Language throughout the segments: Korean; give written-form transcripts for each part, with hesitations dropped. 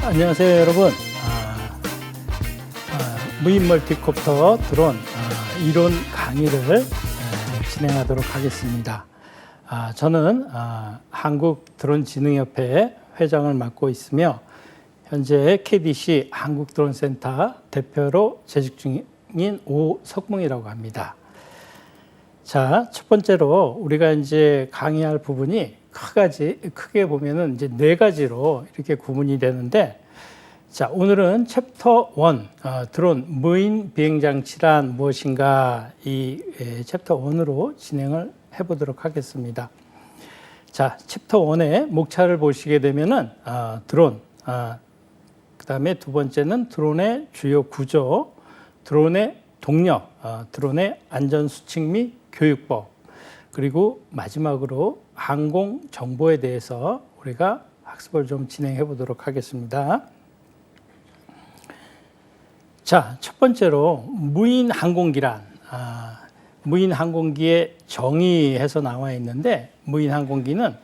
안녕하세요, 여러분. 무인 멀티콥터 드론 이론 강의를 진행하도록 하겠습니다. 저는 한국드론진흥협회 회장을 맡고 있으며 현재 KDC 한국드론센터 대표로 재직 중인 오석봉이라고 합니다. 자, 첫 번째로 우리가 이제 강의할 부분이 크게 보면은 이제 4가지로 이렇게 구분이 되는데, 자, 오늘은 챕터 1, 드론 무인 비행 장치란 무엇인가, 이 챕터 1으로 진행을 해보도록 하겠습니다. 자, 챕터 1의 목차를 보시게 되면은 드론, 그 다음에 두 번째는 드론의 주요 구조, 드론의 동력, 드론의 안전 수칙 및 교육법, 그리고 마지막으로 항공 정보에 대해서 우리가 학습을 좀 진행해 보도록 하겠습니다. 자, 첫 번째로 무인 항공기란, 무인 항공기의 정의해서 나와 있는데, 무인 항공기는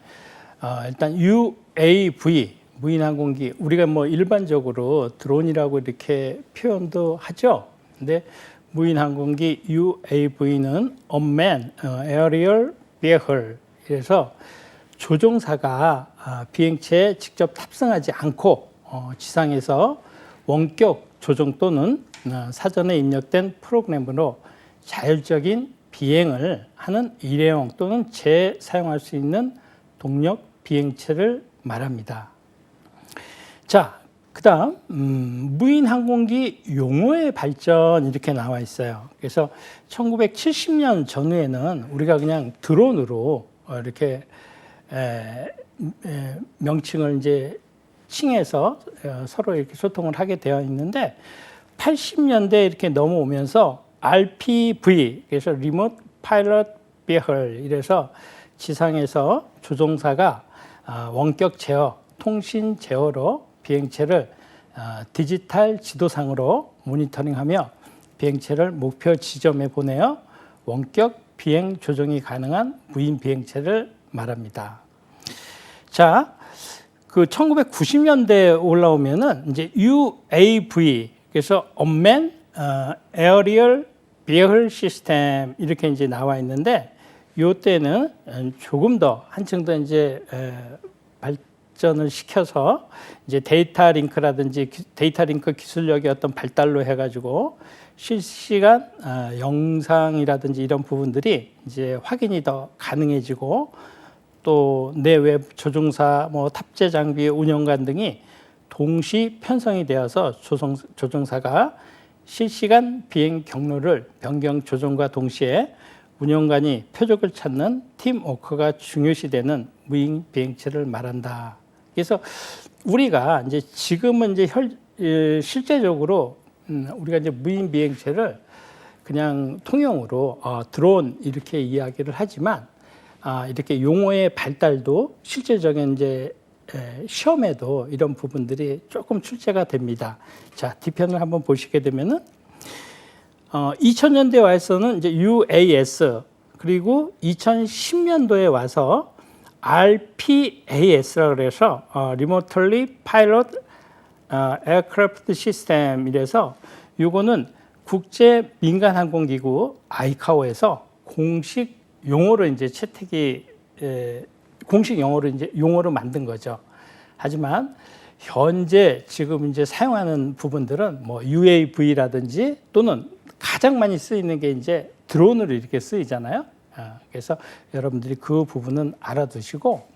일단 UAV, 무인 항공기, 우리가 뭐 일반적으로 드론이라고 이렇게 표현도 하죠. 근데 무인 항공기 UAV는 Unmanned Aerial Vehicle, 그래서 조종사가 비행체에 직접 탑승하지 않고 지상에서 원격 조종 또는 사전에 입력된 프로그램으로 자율적인 비행을 하는 일회용 또는 재사용할 수 있는 동력 비행체를 말합니다. 자, 그 다음 무인 항공기 용어의 발전 이렇게 나와 있어요. 그래서 1970년 전후에는 우리가 그냥 드론으로 이렇게 명칭을 이제 칭해서 서로 이렇게 소통을 하게 되어 있는데, 80년대 이렇게 넘어오면서 RPV, 그래서 Remote Pilot Vehicle, 이래서 지상에서 조종사가 원격 제어, 통신 제어로 비행체를 디지털 지도상으로 모니터링하며 비행체를 목표 지점에 보내어 원격 비행 조종이 가능한 무인 비행체를 말합니다. 자, 그 1990년대에 올라오면은 이제 UAV, 그래서 Unmanned Aerial Vehicle System, 이렇게 이제 나와 있는데, 이때는 조금 더 한층 더 이제 발전을 시켜서 이제 데이터 링크라든지 데이터 링크 기술력의 어떤 발달로 해가지고 실시간 영상이라든지 이런 부분들이 이제 확인이 더 가능해지고, 또 내외 조종사, 뭐 탑재 장비 운영관 등이 동시 편성이 되어서 조종사가 실시간 비행 경로를 변경 조종과 동시에 운영관이 표적을 찾는 팀워크가 중요시되는 무인 비행체를 말한다. 그래서 우리가 이제 지금은 이제 실제적으로 우리가 이제 무인 비행체를 그냥 통용으로 드론 이렇게 이야기를 하지만, 이렇게 용어의 발달도 실제적인 이제 시험에도 이런 부분들이 조금 출제가 됩니다. 자, 뒤편을 한번 보시게 되면은 2000년대 와서는 이제 UAS, 그리고 2010년도에 와서 RPAS라고 그래서 Remotely Pilot Aircraft System, 이래서 요거는 국제 민간 항공기구 ICAO에서 공식 용어로 이제 채택이 공식 용어로 이제 용어로 만든 거죠. 하지만 현재 지금 이제 사용하는 부분들은 뭐 UAV라든지 또는 가장 많이 쓰이는 게 이제 드론으로 이렇게 쓰이잖아요. 그래서 여러분들이 그 부분은 알아두시고,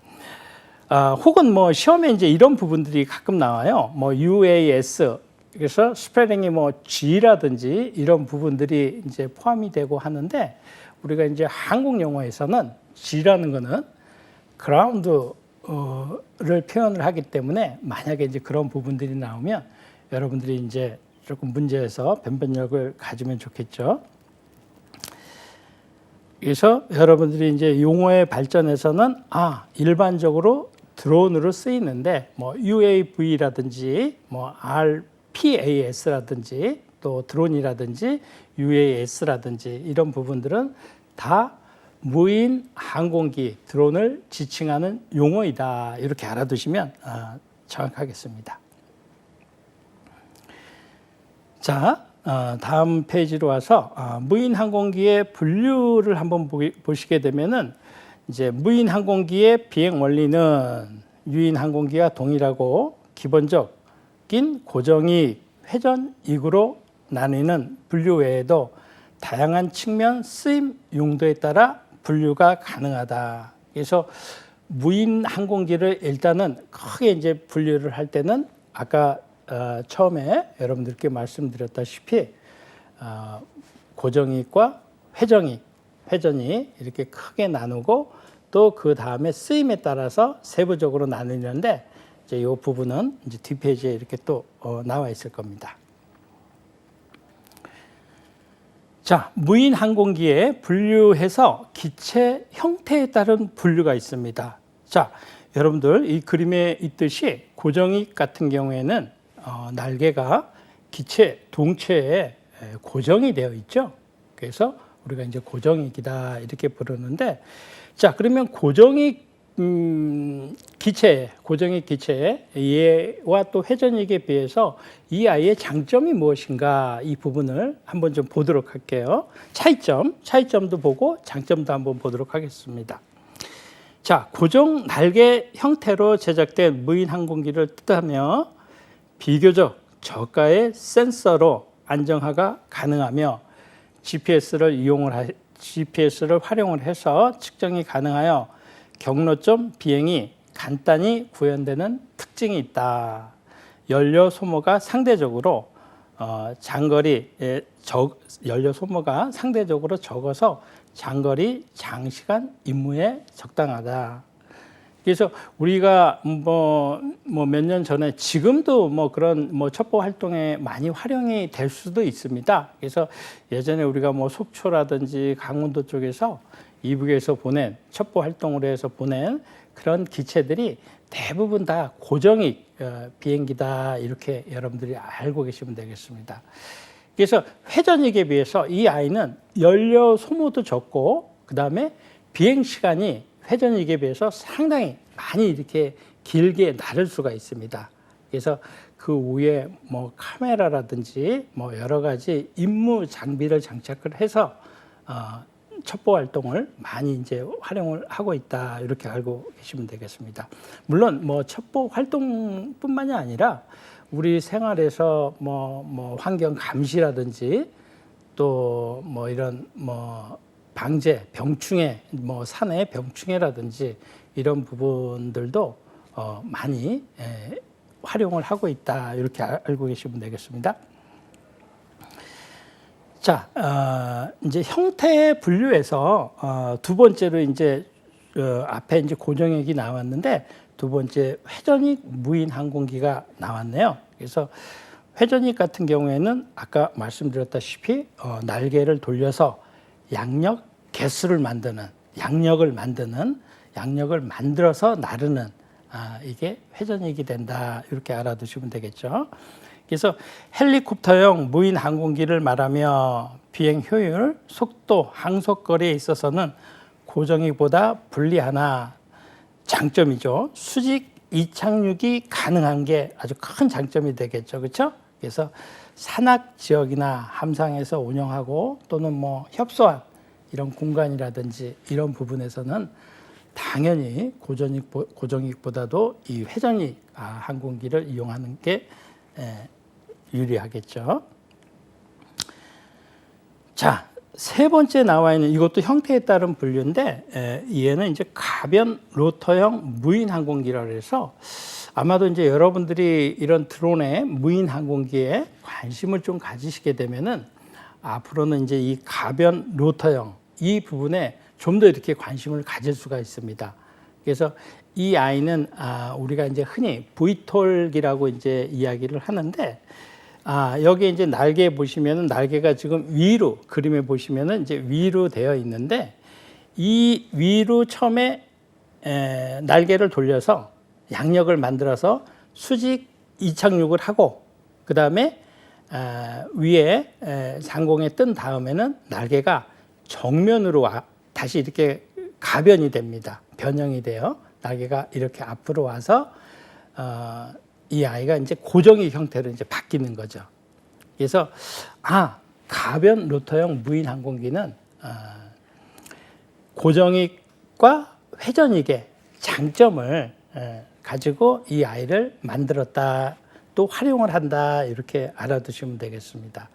혹은 뭐 시험에 이제 이런 부분들이 가끔 나와요. 뭐 UAS, 그래서 스펠링이 뭐 G라든지 이런 부분들이 이제 포함이 되고 하는데, 우리가 이제 한국 용어에서는 G라는 거는 그라운드를 표현을 하기 때문에, 만약에 이제 그런 부분들이 나오면 여러분들이 이제 조금 문제에서 변별력을 가지면 좋겠죠. 그래서 여러분들이 이제 용어의 발전에서는 일반적으로 드론으로 쓰이는데, 뭐 UAV라든지 뭐 RPAS라든지 또 드론이라든지 UAS라든지 이런 부분들은 다 무인 항공기, 드론을 지칭하는 용어이다. 이렇게 알아두시면 정확하겠습니다. 자, 다음 페이지로 와서 무인 항공기의 분류를 한번 보시게 되면은 이제 무인 항공기의 비행 원리는 유인 항공기와 동일하고 기본적인 고정이익, 회전이익으로 나뉘는 분류 외에도 다양한 측면 쓰임 용도에 따라 분류가 가능하다. 그래서 무인 항공기를 일단은 크게 이제 분류를 할 때는 아까 처음에 여러분들께 말씀드렸다시피 고정이익과 회전이 이렇게 크게 나누고 또 그 다음에 쓰임에 따라서 세부적으로 나누는데 이제 이 부분은 이제 뒷페이지에 이렇게 또 나와 있을 겁니다. 자, 무인 항공기에 분류해서 기체 형태에 따른 분류가 있습니다. 자, 여러분들 이 그림에 있듯이 고정이익 같은 경우에는 날개가 기체 동체에 고정이 되어 있죠. 그래서 우리가 이제 고정이익이다 이렇게 부르는데, 자, 그러면 고정이익 기체의 얘와 또 회전이익에 비해서 이 아이의 장점이 무엇인가, 이 부분을 한번 좀 보도록 할게요. 차이점도 보고 장점도 한번 보도록 하겠습니다. 자, 고정 날개 형태로 제작된 무인 항공기를 뜻하며 비교적 저가의 센서로 안정화가 가능하며 GPS를 활용을 해서 측정이 가능하여 경로점 비행이 간단히 구현되는 특징이 있다. 연료 소모가 상대적으로 적어서 장거리 장시간 임무에 적당하다. 그래서 우리가 몇 년 전에 지금도 그런 첩보 활동에 많이 활용이 될 수도 있습니다. 그래서 예전에 우리가 속초라든지 강원도 쪽에서 이북에서 첩보 활동으로 해서 보낸 그런 기체들이 대부분 다 고정이익 비행기다, 이렇게 여러분들이 알고 계시면 되겠습니다. 그래서 회전이익에 비해서 이 아이는 연료 소모도 적고 그 다음에 비행 시간이 회전이익에 비해서 상당히 많이 이렇게 길게 나를 수가 있습니다. 그래서 그 위에 카메라라든지 여러 가지 임무 장비를 장착을 해서 첩보 활동을 많이 이제 활용을 하고 있다, 이렇게 알고 계시면 되겠습니다. 물론 첩보 활동뿐만이 아니라 우리 생활에서 환경 감시라든지 또 이런 방제, 병충해, 산해 병충해라든지 이런 부분들도 많이 활용을 하고 있다, 이렇게 알고 계시면 되겠습니다. 자, 이제 형태 분류에서 두 번째로 이제 앞에 이제 고정이익이 나왔는데 두 번째 회전이익 무인 항공기가 나왔네요. 그래서 회전이익 같은 경우에는 아까 말씀드렸다시피 날개를 돌려서 양력을 만들어서 나르는 이게 회전이익이 된다, 이렇게 알아두시면 되겠죠. 그래서 헬리콥터형 무인 항공기를 말하며 비행 효율, 속도, 항속거리에 있어서는 고정이익보다 불리하나 장점이죠. 수직 이착륙이 가능한 게 아주 큰 장점이 되겠죠. 그렇죠? 그래서 산악 지역이나 함상에서 운영하고 또는 협소한 이런 공간이라든지 이런 부분에서는 당연히 고정이익보다도 이 회전이익 항공기를 이용하는 게 유리하겠죠. 자, 세 번째 나와 있는 이것도 형태에 따른 분류인데 얘는 이제 가변 로터형 무인 항공기라고 해서 아마도 이제 여러분들이 이런 드론의 무인 항공기에 관심을 좀 가지시게 되면은 앞으로는 이제 이 가변 로터형 이 부분에 좀 더 이렇게 관심을 가질 수가 있습니다. 그래서 이 아이는 우리가 이제 흔히 V톨이라고 이제 이야기를 하는데 여기 이제 날개 보시면은 날개가 지금 위로 그림에 보시면은 이제 위로 되어 있는데 이 위로 처음에 날개를 돌려서 양력을 만들어서 수직 이착륙을 하고 그 다음에 위에 상공에 뜬 다음에는 날개가 정면으로 다시 이렇게 가변이 됩니다. 변형이 돼요. 날개가 이렇게 앞으로 와서 이 아이가 이제 고정이익 형태로 이제 바뀌는 거죠. 그래서 가변 로터형 무인 항공기는 고정익과 회전익의 장점을 가지고 이 아이를 만들었다, 또 활용을 한다, 이렇게 알아두시면 되겠습니다.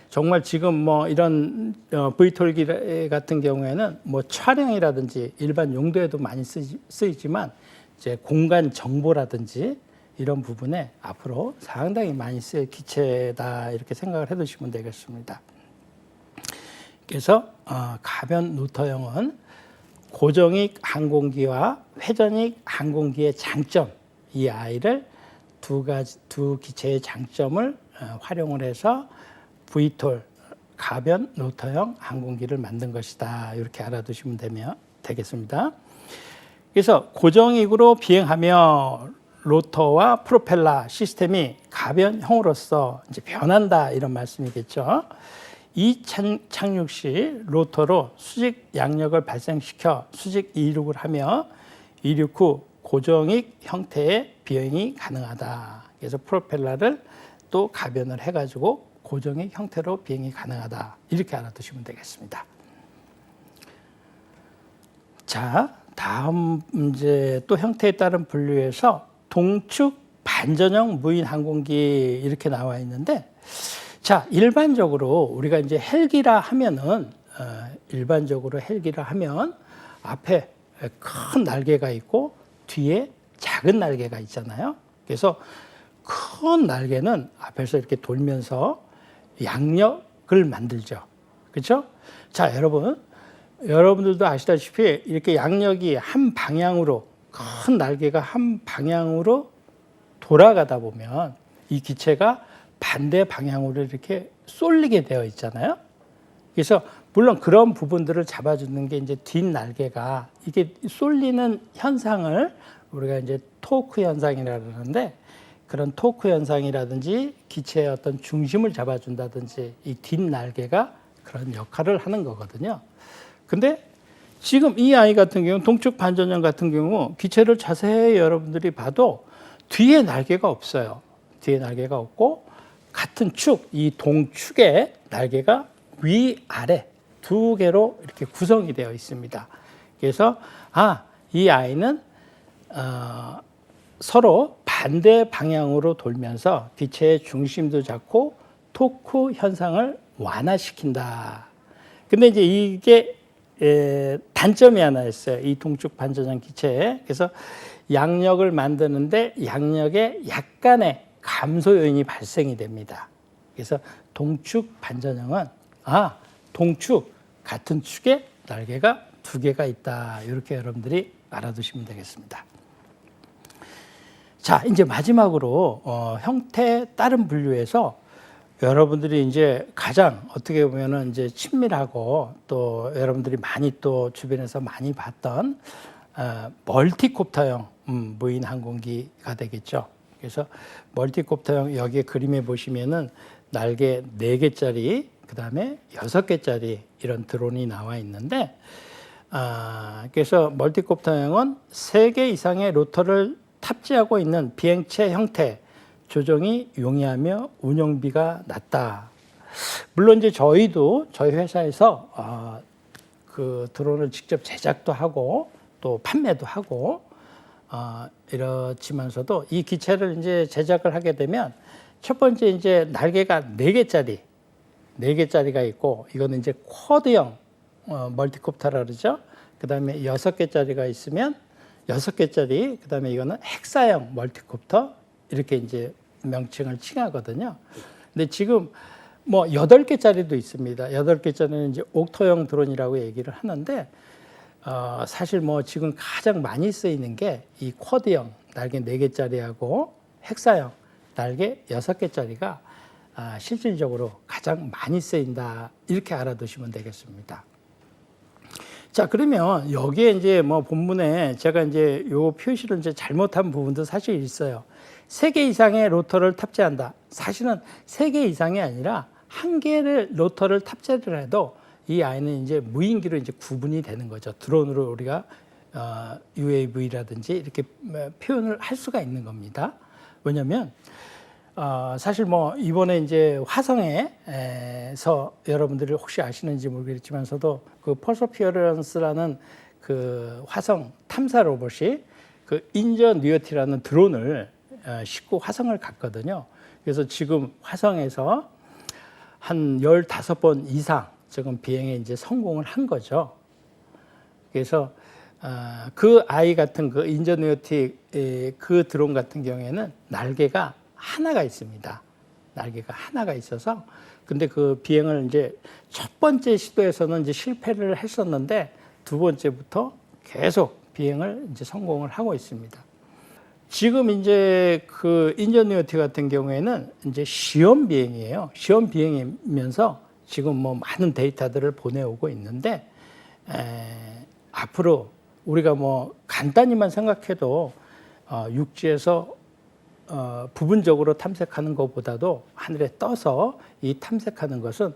정말 지금 뭐 이런 V톨기 같은 경우에는 뭐 촬영이라든지 일반 용도에도 많이 쓰이지만 이제 공간 정보라든지 이런 부분에 앞으로 상당히 많이 쓰일 기체다, 이렇게 생각을 해두시면 되겠습니다. 그래서 가변 로터형은 고정익 항공기와 회전익 항공기의 장점, 이 아이를 두 기체의 장점을 활용을 해서 V톨 가변 로터형 항공기를 만든 것이다, 이렇게 알아두시면 되겠습니다. 그래서 고정익으로 비행하며 로터와 프로펠러 시스템이 가변형으로서 이제 변한다, 이런 말씀이겠죠. 이 착륙 시 로터로 수직 양력을 발생시켜 수직 이륙을 하며 이륙 후 고정익 형태의 비행이 가능하다. 그래서 프로펠러를 또 가변을 해가지고 고정익 형태로 비행이 가능하다, 이렇게 알아두시면 되겠습니다. 자, 다음 이제 또 형태에 따른 분류에서 동축 반전형 무인 항공기, 이렇게 나와 있는데, 자, 일반적으로 우리가 이제 헬기라 하면은 일반적으로 헬기라 하면 앞에 큰 날개가 있고 뒤에 작은 날개가 있잖아요. 그래서 큰 날개는 앞에서 이렇게 돌면서 양력을 만들죠. 그렇죠? 자, 여러분들도 아시다시피 이렇게 양력이 한 방향으로, 큰 날개가 한 방향으로 돌아가다 보면 이 기체가 반대 방향으로 이렇게 쏠리게 되어 있잖아요. 그래서 물론 그런 부분들을 잡아주는 게 이제 뒷날개가, 이게 쏠리는 현상을 우리가 이제 토크 현상이라고 하는데, 그런 토크 현상이라든지 기체의 어떤 중심을 잡아준다든지 이 뒷날개가 그런 역할을 하는 거거든요. 근데 지금 이 아이 같은 경우, 동축 반전형 같은 경우 기체를 자세히 여러분들이 봐도 뒤에 날개가 없어요. 뒤에 날개가 없고, 같은 축, 이 동축의 날개가 위아래 두 개로 이렇게 구성이 되어 있습니다. 그래서 이 아이는 서로 반대 방향으로 돌면서 기체의 중심도 잡고 토크 현상을 완화시킨다. 근데 이제 이게 단점이 하나 있어요. 이 동축 반전형 기체에. 그래서 양력을 만드는데 양력에 약간의 감소 요인이 발생이 됩니다. 그래서 동축 반전형은 동축, 같은 축에 날개가 두 개가 있다, 이렇게 여러분들이 알아두시면 되겠습니다. 자, 이제 마지막으로 형태 다른 분류에서 여러분들이 이제 가장 어떻게 보면은 이제 친밀하고 또 여러분들이 많이 또 주변에서 많이 봤던 멀티콥터형 무인 항공기가 되겠죠. 그래서 멀티콥터형, 여기에 그림에 보시면은 날개 4개짜리, 그 다음에 6개짜리 이런 드론이 나와 있는데, 그래서 멀티콥터형은 3개 이상의 로터를 탑재하고 있는 비행체 형태, 조정이 용이하며 운영비가 낮다. 물론 이제 저희 회사에서 그 드론을 직접 제작도 하고 또 판매도 하고 이렇지만서도 이 기체를 이제 제작을 하게 되면 첫 번째 이제 날개가 4개짜리가 있고, 이거는 이제 쿼드형 멀티콥터라 그러죠. 그 다음에 6개짜리가 있으면 6개짜리, 그 다음에 이거는 헥사형 멀티콥터, 이렇게 이제 명칭을 칭하거든요. 근데 지금 뭐 8개짜리도 있습니다. 8개짜리는 이제 옥터형 드론이라고 얘기를 하는데, 사실 뭐 지금 가장 많이 쓰이는 게 이 쿼드형 날개 4개짜리하고 헥사형 날개 6개짜리가 실질적으로 가장 많이 쓰인다, 이렇게 알아두시면 되겠습니다. 자, 그러면 여기에 이제 뭐 본문에 제가 이제 요 표시를 이제 잘못한 부분도 사실 있어요. 3개 이상의 로터를 탑재한다. 사실은 3개 이상이 아니라 1개를 로터를 탑재를 해도 이 아이는 이제 무인기로 이제 구분이 되는 거죠. 드론으로 우리가 UAV라든지 이렇게 표현을 할 수가 있는 겁니다. 왜냐하면 사실 뭐 이번에 이제 화성에서 여러분들이 혹시 아시는지 모르겠지만서도 그 퍼서피어런스라는 그 화성 탐사 로봇이 그 인저니어티라는 드론을 싣고 화성을 갔거든요. 그래서 지금 화성에서 한 15번 이상 지금 비행에 이제 성공을 한 거죠. 그래서 그 아이 같은 그 인저니어티 그 드론 같은 경우에는 날개가 하나가 있습니다. 날개가 하나가 있어서 근데 그 비행을 이제 첫 번째 시도에서는 이제 실패를 했었는데 두 번째부터 계속 비행을 이제 성공을 하고 있습니다. 지금 이제 그 인저니어티 같은 경우에는 이제 시험 비행이에요. 시험 비행이면서 지금 뭐 많은 데이터들을 보내오고 있는데 앞으로 우리가 뭐 간단히만 생각해도 육지에서 부분적으로 탐색하는 것보다도 하늘에 떠서 이 탐색하는 것은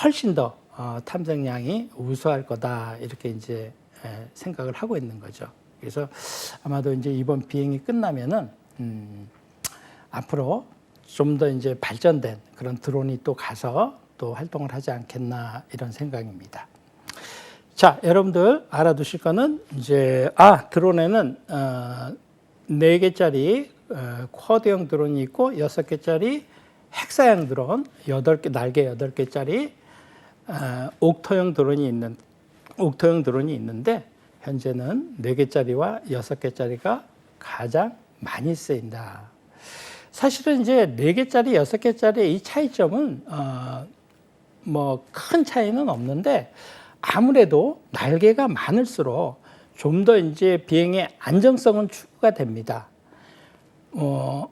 훨씬 더 탐색량이 우수할 거다 이렇게 이제 생각을 하고 있는 거죠. 그래서 아마도 이제 이번 비행이 끝나면은 앞으로 좀 더 이제 발전된 그런 드론이 또 가서 또 활동을 하지 않겠나 이런 생각입니다. 자, 여러분들 알아두실 거는 이제 드론에는 4개짜리 쿼드형 드론이 있고 6개짜리 헥사형 드론, 8개 날개 8개짜리 옥토형 드론이 있는데 현재는 4개짜리와 6개짜리가 가장 많이 쓰인다. 사실은 이제 4개짜리, 6개짜리 이 차이점은 뭐 큰 차이는 없는데 아무래도 날개가 많을수록 좀 더 이제 비행의 안정성은 추구가 됩니다.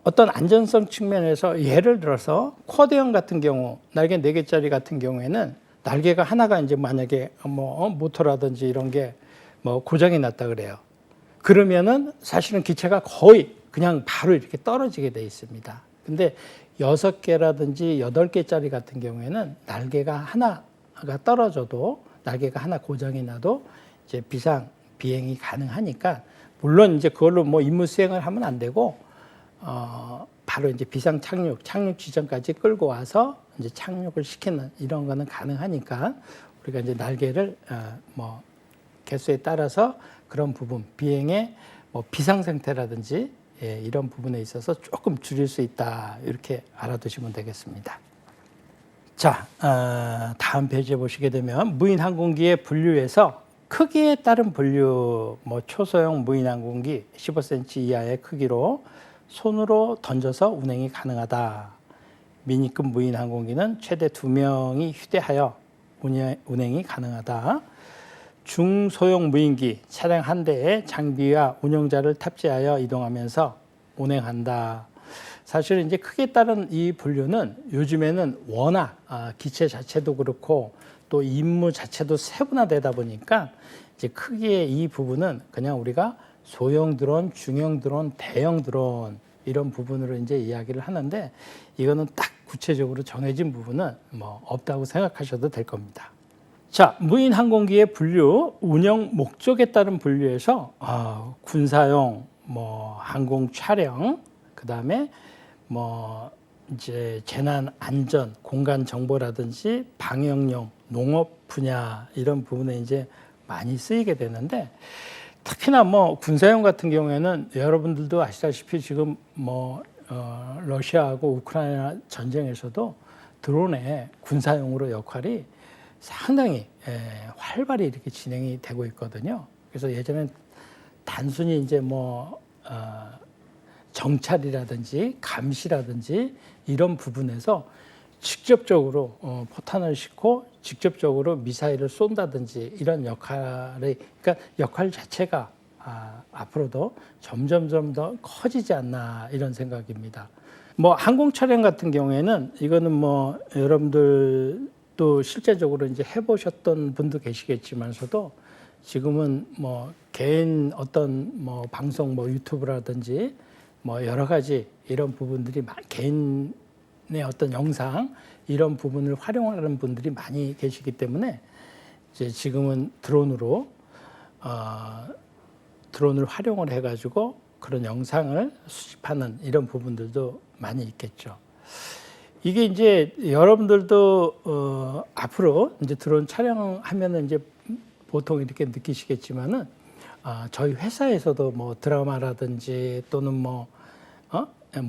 어떤 안전성 측면에서 예를 들어서 쿼드형 같은 경우 날개 4개짜리 같은 경우에는 날개가 하나가 이제 만약에 뭐 모터라든지 이런 게 뭐 고장이 났다 그래요. 그러면은 사실은 기체가 거의 그냥 바로 이렇게 떨어지게 돼 있습니다. 근데 6개라든지 8개짜리 같은 경우에는 날개가 하나가 떨어져도 날개가 하나 고장이 나도 이제 비상 비행이 가능하니까 물론 이제 그걸로 뭐 임무 수행을 하면 안 되고 바로 이제 비상 착륙 지점까지 끌고 와서 이제 착륙을 시키는 이런 거는 가능하니까 우리가 이제 날개를 뭐 개수에 따라서 그런 부분 비행의 뭐 비상 상태라든지 이런 부분에 있어서 조금 줄일 수 있다 이렇게 알아두시면 되겠습니다. 자, 다음 페이지에 보시게 되면 무인 항공기의 분류에서 크기에 따른 분류, 뭐 초소형 무인 항공기 15cm 이하의 크기로 손으로 던져서 운행이 가능하다. 미니급 무인 항공기는 최대 2명이 휴대하여 운행이 가능하다. 중소형 무인기 차량 한 대에 장비와 운영자를 탑재하여 이동하면서 운행한다. 사실 이제 크기에 따른 이 분류는 요즘에는 워낙 기체 자체도 그렇고 또 임무 자체도 세분화되다 보니까 이제 크기의 이 부분은 그냥 우리가 소형 드론, 중형 드론, 대형 드론 이런 부분으로 이제 이야기를 하는데 이거는 딱 구체적으로 정해진 부분은 뭐 없다고 생각하셔도 될 겁니다. 자, 무인 항공기의 분류, 운영 목적에 따른 분류에서 군사용, 뭐 항공 촬영, 그다음에 뭐 이제 재난 안전, 공간 정보라든지 방역용, 농업 분야 이런 부분에 이제 많이 쓰이게 되는데 특히나 뭐 군사용 같은 경우에는 여러분들도 아시다시피 지금 뭐 러시아하고 우크라이나 전쟁에서도 드론의 군사용으로 역할이 상당히 활발히 이렇게 진행이 되고 있거든요. 그래서 예전엔 단순히 이제 뭐 정찰이라든지 감시라든지 이런 부분에서 직접적으로 포탄을 싣고 직접적으로 미사일을 쏜다든지 이런 그러니까 역할 자체가 앞으로도 점점 더 커지지 않나 이런 생각입니다. 뭐 항공 촬영 같은 경우에는 이거는 뭐 여러분들도 실제적으로 이제 해보셨던 분도 계시겠지만서도 지금은 뭐 개인 어떤 뭐 방송 뭐 유튜브라든지 뭐 여러 가지 이런 부분들이 개인의 어떤 영상 이런 부분을 활용하는 분들이 많이 계시기 때문에 이제 지금은 드론을 활용을 해가지고 그런 영상을 수집하는 이런 부분들도 많이 있겠죠. 이게 이제 여러분들도 앞으로 이제 드론 촬영하면은 이제 보통 이렇게 느끼시겠지만은 저희 회사에서도 뭐 드라마라든지 또는 뭐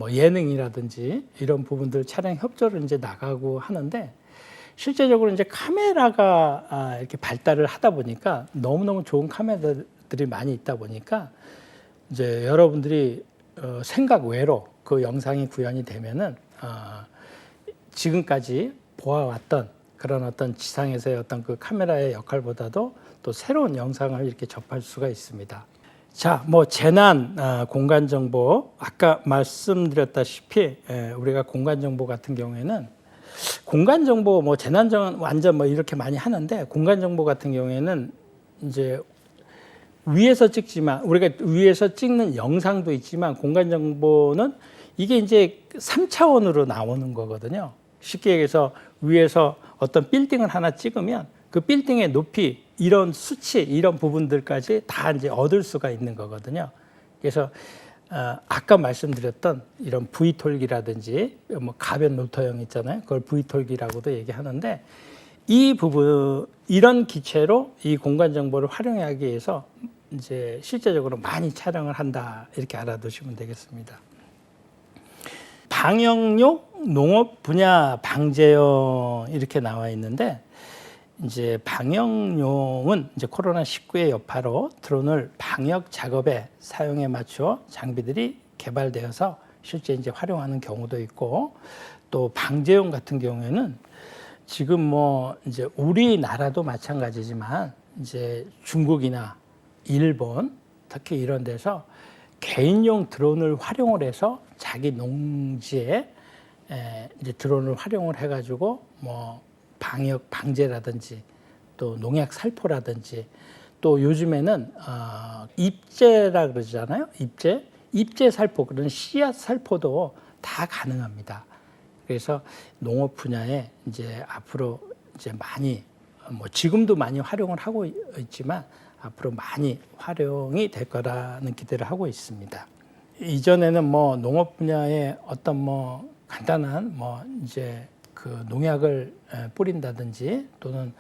예능이라든지 이런 부분들 촬영 협조를 이제 나가고 하는데 실제적으로 이제 카메라가 이렇게 발달을 하다 보니까 너무너무 좋은 카메라들이 많이 있다 보니까 이제 여러분들이 생각 외로 그 영상이 구현이 되면은 지금까지 보아왔던 그런 어떤 지상에서의 어떤 그 카메라의 역할보다도 또 새로운 영상을 이렇게 접할 수가 있습니다. 자, 뭐 재난 공간 정보 아까 말씀드렸다시피 우리가 공간 정보 같은 경우에는 공간 정보 뭐 재난 완전 뭐 이렇게 많이 하는데 공간 정보 같은 경우에는 이제 위에서 찍지만 우리가 위에서 찍는 영상도 있지만 공간 정보는 이게 이제 3차원으로 나오는 거거든요. 쉽게 얘기해서 위에서 어떤 빌딩을 하나 찍으면 그 빌딩의 높이 이런 수치 이런 부분들까지 다 이제 얻을 수가 있는 거거든요. 그래서 아까 말씀드렸던 이런 V톨기라든지 뭐 가변 로터형 있잖아요. 그걸 V톨기라고도 얘기하는데 이 부분 이런 기체로 이 공간 정보를 활용하기 위해서 이제 실제적으로 많이 촬영을 한다 이렇게 알아두시면 되겠습니다. 방역용 농업 분야 방제용 이렇게 나와 있는데 이제 방역용은 이제 코로나19의 여파로 드론을 방역 작업에 사용에 맞춰 장비들이 개발되어서 실제 이제 활용하는 경우도 있고 또 방제용 같은 경우에는 지금 뭐 이제 우리나라도 마찬가지지만 이제 중국이나 일본 특히 이런 데서 개인용 드론을 활용을 해서 자기 농지에 이제 드론을 활용을 해가지고 뭐 방역 방제라든지 또 농약 살포라든지 또 요즘에는 입제라 그러잖아요. 입제 살포 그런 씨앗 살포도 다 가능합니다. 그래서 농업 분야에 이제 앞으로 이제 많이 뭐 지금도 많이 활용을 하고 있지만 앞으로 많이 활용이 될 거라는 기대를 하고 있습니다. 이전에는 뭐 농업 분야에 어떤 뭐 간단한 뭐 이제 그 농약을 뿌린다든지 또는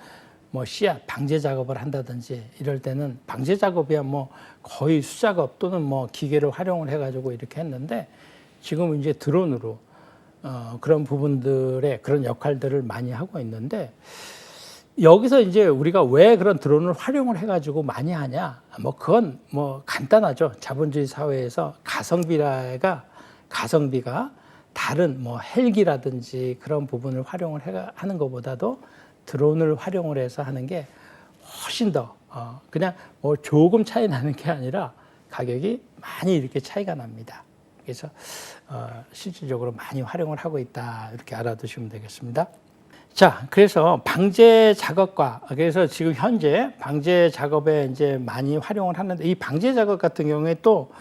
뭐 씨앗 방제 작업을 한다든지 이럴 때는 방제 작업이야 뭐 거의 수작업 또는 뭐 기계를 활용을 해가지고 이렇게 했는데 지금은 이제 드론으로 그런 부분들의 그런 역할들을 많이 하고 있는데 여기서 이제 우리가 왜 그런 드론을 활용을 해가지고 많이 하냐? 뭐 그건 뭐 간단하죠. 자본주의 사회에서 가성비가 다른 뭐 헬기라든지 그런 부분을 활용을 하는 것보다도 드론을 활용을 해서 하는 게 훨씬 더 그냥 뭐 조금 차이 나는 게 아니라 가격이 많이 이렇게 차이가 납니다. 그래서 실질적으로 많이 활용을 하고 있다 이렇게 알아두시면 되겠습니다. 자, 그래서 방제 작업과 그래서 지금 현재 방제 작업에 이제 많이 활용을 하는데 이 방제 작업 같은 경우에 또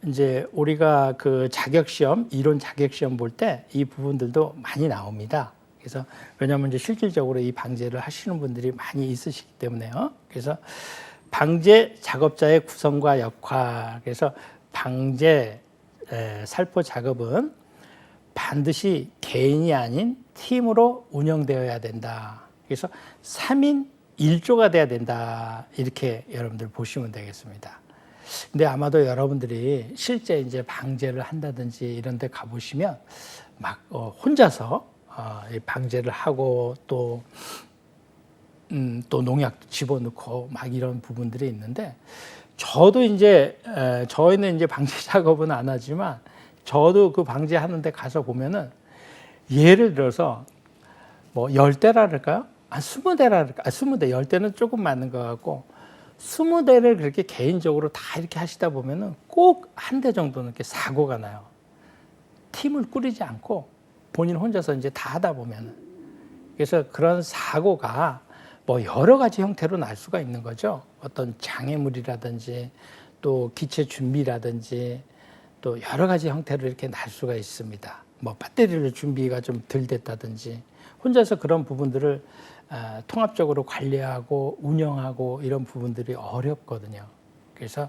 이제 우리가 그 자격시험, 이론 자격시험 볼 때 이 부분들도 많이 나옵니다. 그래서 왜냐하면 이제 실질적으로 이 방제를 하시는 분들이 많이 있으시기 때문에요. 그래서 방제 작업자의 구성과 역할, 그래서 방제 살포 작업은 반드시 개인이 아닌 팀으로 운영되어야 된다. 그래서 3인 1조가 돼야 된다. 이렇게 여러분들 보시면 되겠습니다. 근데 아마도 여러분들이 실제 이제 방제를 한다든지 이런 데 가보시면 막 혼자서 방제를 하고 또 농약 집어넣고 막 이런 부분들이 있는데 저도 이제 저희는 이제 방제 작업은 안 하지만 저도 그 방제하는 데 가서 보면은 예를 들어서 뭐 10대라 그럴까요? 20대라 그럴까요? 20대, 10대는 조금 맞는 것 같고 20대를 그렇게 개인적으로 다 이렇게 하시다 보면은 꼭 한 대 정도는 이렇게 사고가 나요. 팀을 꾸리지 않고 본인 혼자서 이제 다 하다 보면은. 그래서 그런 사고가 뭐 여러 가지 형태로 날 수가 있는 거죠. 어떤 장애물이라든지 또 기체 준비라든지 또 여러 가지 형태로 이렇게 날 수가 있습니다. 뭐 배터리를 준비가 좀 덜 됐다든지 혼자서 그런 부분들을 통합적으로 관리하고 운영하고 이런 부분들이 어렵거든요. 그래서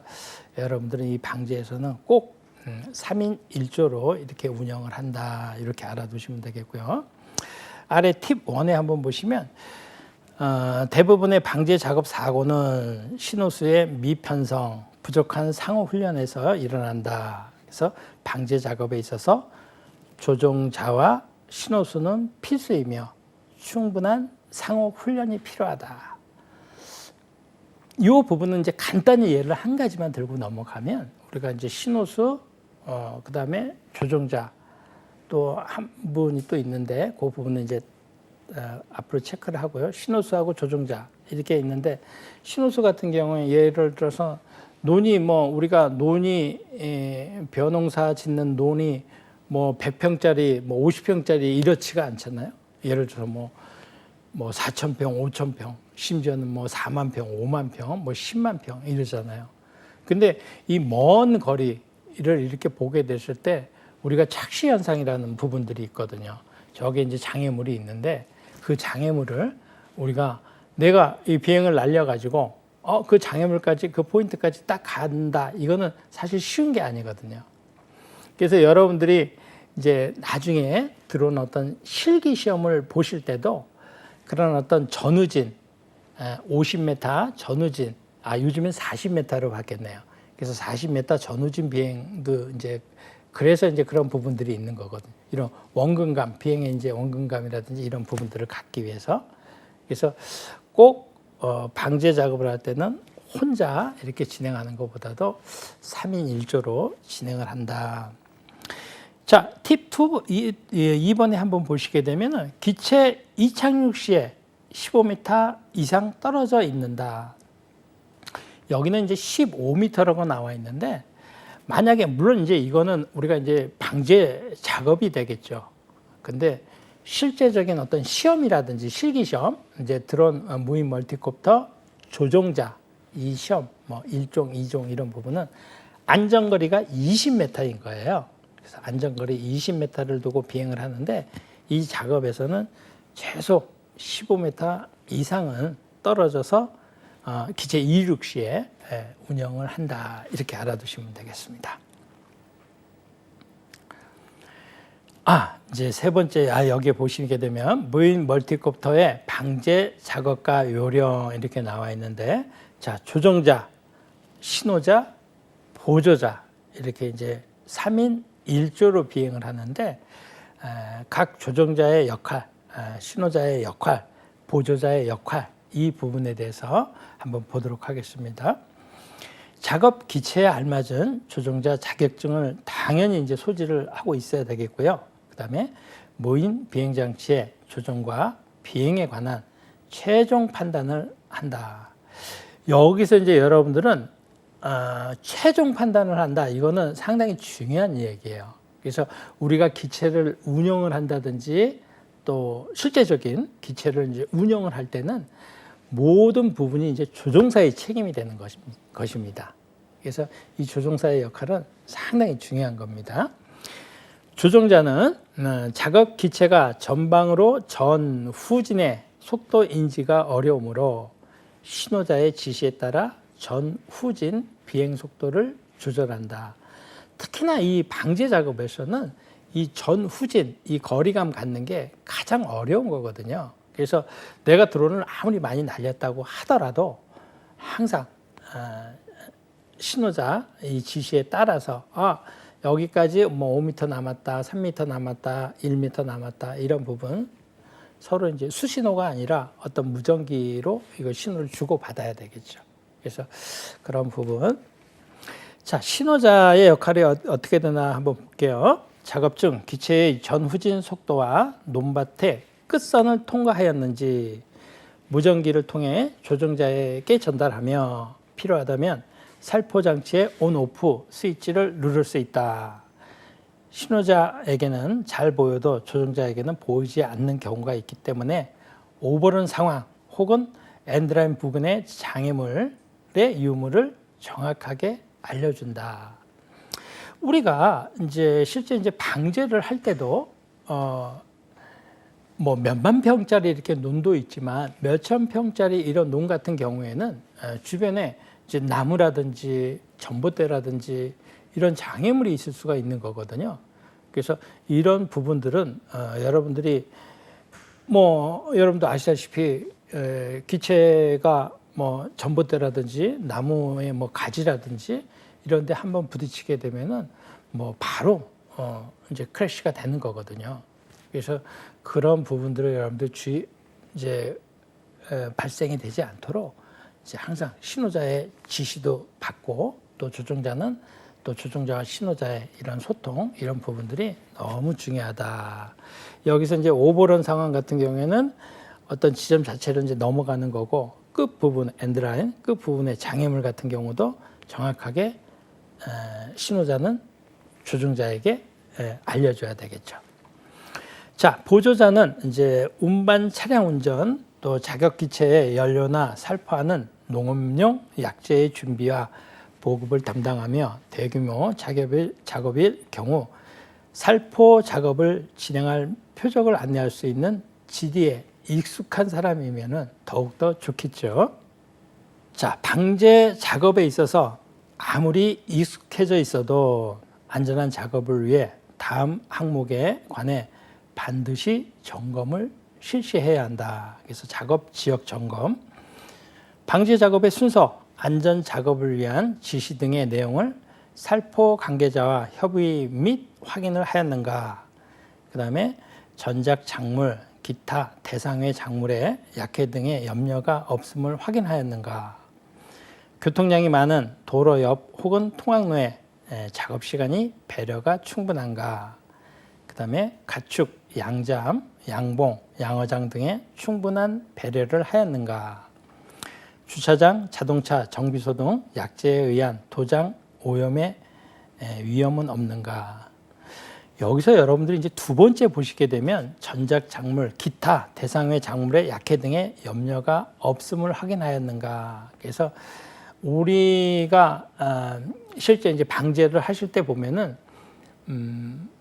여러분들은 이 방제에서는 꼭 3인 1조로 이렇게 운영을 한다. 이렇게 알아두시면 되겠고요. 아래 팁 1에 한번 보시면 대부분의 방제 작업 사고는 신호수의 미편성, 부족한 상호 훈련에서 일어난다. 그래서 방제 작업에 있어서 조종자와 신호수는 필수이며 충분한 상호 훈련이 필요하다. 이 부분은 이제 간단히 예를 한 가지만 들고 넘어가면 우리가 이제 신호수, 그다음에 조종자 또 한 분이 또 있는데 그 부분은 이제 앞으로 체크를 하고요. 신호수하고 조종자 이렇게 있는데 신호수 같은 경우에 예를 들어서 논이 우리가 논이 벼농사 짓는 논이 100평짜리 50평짜리 이렇지가 않잖아요. 예를 들어서 4,000평, 5,000평, 심지어는 4만 평, 5만 평, 10만 평 이러잖아요. 근데 이 먼 거리를 이렇게 보게 됐을 때 우리가 착시 현상이라는 부분들이 있거든요. 저게 이제 장애물이 있는데 그 장애물을 우리가 내가 이 비행을 날려가지고 그 장애물까지 그 포인트까지 딱 간다. 이거는 사실 쉬운 게 아니거든요. 그래서 여러분들이 이제 나중에 들어온 어떤 실기 시험을 보실 때도 그런 어떤 전후진 50m 전후진 요즘엔 40m로 바뀌었네요. 그래서 40m 전후진 비행도 이제 그래서 이제 그런 부분들이 있는 거거든요. 이런 원근감, 비행의 이제 원근감이라든지 이런 부분들을 갖기 위해서. 그래서 꼭 방제 작업을 할 때는 혼자 이렇게 진행하는 것보다도 3인 1조로 진행을 한다. 자, 팁 2, 2번에 한번 보시게 되면은 기체 이착륙 시에 15m 이상 떨어져 있는다. 여기는 이제 15m라고 나와 있는데 만약에 물론 이제 이거는 우리가 이제 방제 작업이 되겠죠. 근데 실제적인 어떤 시험이라든지 실기 시험, 이제 드론 무인 멀티콥터 조종자 이 시험, 1종, 2종 이런 부분은 안전거리가 20m인 거예요. 그래서 안전거리 20m를 두고 비행을 하는데 이 작업에서는 최소 15m 이상은 떨어져서 기체 이륙 시에 운영을 한다. 이렇게 알아두시면 되겠습니다. 이제 세 번째, 여기에 보시게 되면 무인 멀티콥터의 방제 작업과 요령 이렇게 나와 있는데, 자, 조종자, 신호자, 보조자 이렇게 이제 3인 1조로 비행을 하는데 각 조종자의 역할, 신호자의 역할, 보조자의 역할 이 부분에 대해서 한번 보도록 하겠습니다. 작업 기체에 알맞은 조종자 자격증을 당연히 이제 소지를 하고 있어야 되겠고요. 그다음에 무인 비행 장치의 조종과 비행에 관한 최종 판단을 한다. 여기서 이제 여러분들은 최종 판단을 한다. 이거는 상당히 중요한 얘기예요. 그래서 우리가 기체를 운영을 한다든지 또 실제적인 기체를 이제 운영을 할 때는 모든 부분이 이제 조종사의 책임이 되는 것입니다. 그래서 이 조종사의 역할은 상당히 중요한 겁니다. 조종자는 작업 기체가 전방으로 전후진의 속도 인지가 어려우므로 신호자의 지시에 따라 전후진 비행 속도를 조절한다. 특히나 이 방제 작업에서는 이 전후진, 이 거리감 갖는 게 가장 어려운 거거든요. 그래서 내가 드론을 아무리 많이 날렸다고 하더라도 항상 신호자 이 지시에 따라서 여기까지 5m 남았다, 3m 남았다, 1m 남았다 이런 부분 서로 이제 수신호가 아니라 어떤 무전기로 이거 신호를 주고 받아야 되겠죠. 그래서 그런 부분. 자, 신호자의 역할이 어떻게 되나 한번 볼게요. 작업 중 기체의 전후진 속도와 논밭의 끝선을 통과하였는지 무전기를 통해 조종자에게 전달하며 필요하다면 살포 장치의 온, 오프 스위치를 누를 수 있다. 신호자에게는 잘 보여도 조종자에게는 보이지 않는 경우가 있기 때문에 오버런 상황 혹은 엔드라인 부근의 장애물의 유무를 정확하게 알려준다. 우리가 이제 실제 이제 방제를 할 때도 몇만 평짜리 이렇게 논도 있지만 몇천 평짜리 이런 논 같은 경우에는 주변에 이제 나무라든지 전봇대라든지 이런 장애물이 있을 수가 있는 거거든요. 그래서 이런 부분들은 여러분들이 뭐 여러분도 아시다시피 기체가 뭐 전봇대라든지 나무의 뭐 가지라든지 이런 데 한번 부딪히게 되면은 뭐 바로 이제 크래시가 되는 거거든요. 그래서 그런 부분들을 여러분들 이제 발생이 되지 않도록 이제 항상 신호자의 지시도 받고 또 조종자는 또 조종자와 신호자의 이런 소통 이런 부분들이 너무 중요하다. 여기서 이제 오버런 상황 같은 경우에는 어떤 지점 자체를 이제 넘어가는 거고 끝 부분 엔드라인 끝 부분의 장애물 같은 경우도 정확하게 신호자는 조종자에게 알려줘야 되겠죠. 자, 보조자는 이제 운반 차량 운전 또 자격 기체의 연료나 살포하는 농업용 약재의 준비와 보급을 담당하며 대규모 작업일 경우 살포 작업을 진행할 표적을 안내할 수 있는 지리에 익숙한 사람이면 더욱더 좋겠죠. 자, 방제 작업에 있어서 아무리 익숙해져 있어도 안전한 작업을 위해 다음 항목에 관해 반드시 점검을 실시해야 한다. 그래서 작업 지역 점검, 방제 작업의 순서, 안전 작업을 위한 지시 등의 내용을 살포 관계자와 협의 및 확인을 하였는가. 그 다음에 전작 작물, 기타 대상의 작물에 약해 등의 염려가 없음을 확인하였는가. 교통량이 많은 도로 옆 혹은 통학로에 작업 시간이 배려가 충분한가. 그 다음에 가축, 양잠, 양봉, 양어장 등의 충분한 배려를 하였는가. 주차장, 자동차, 정비소 등 약재에 의한 도장 오염의 위험은 없는가. 여기서 여러분들이 이제 두 번째 보시게 되면 전작 작물, 기타 대상의 작물의 약해 등의 염려가 없음을 확인하였는가. 그래서 우리가 실제 이제 방제를 하실 때 보면은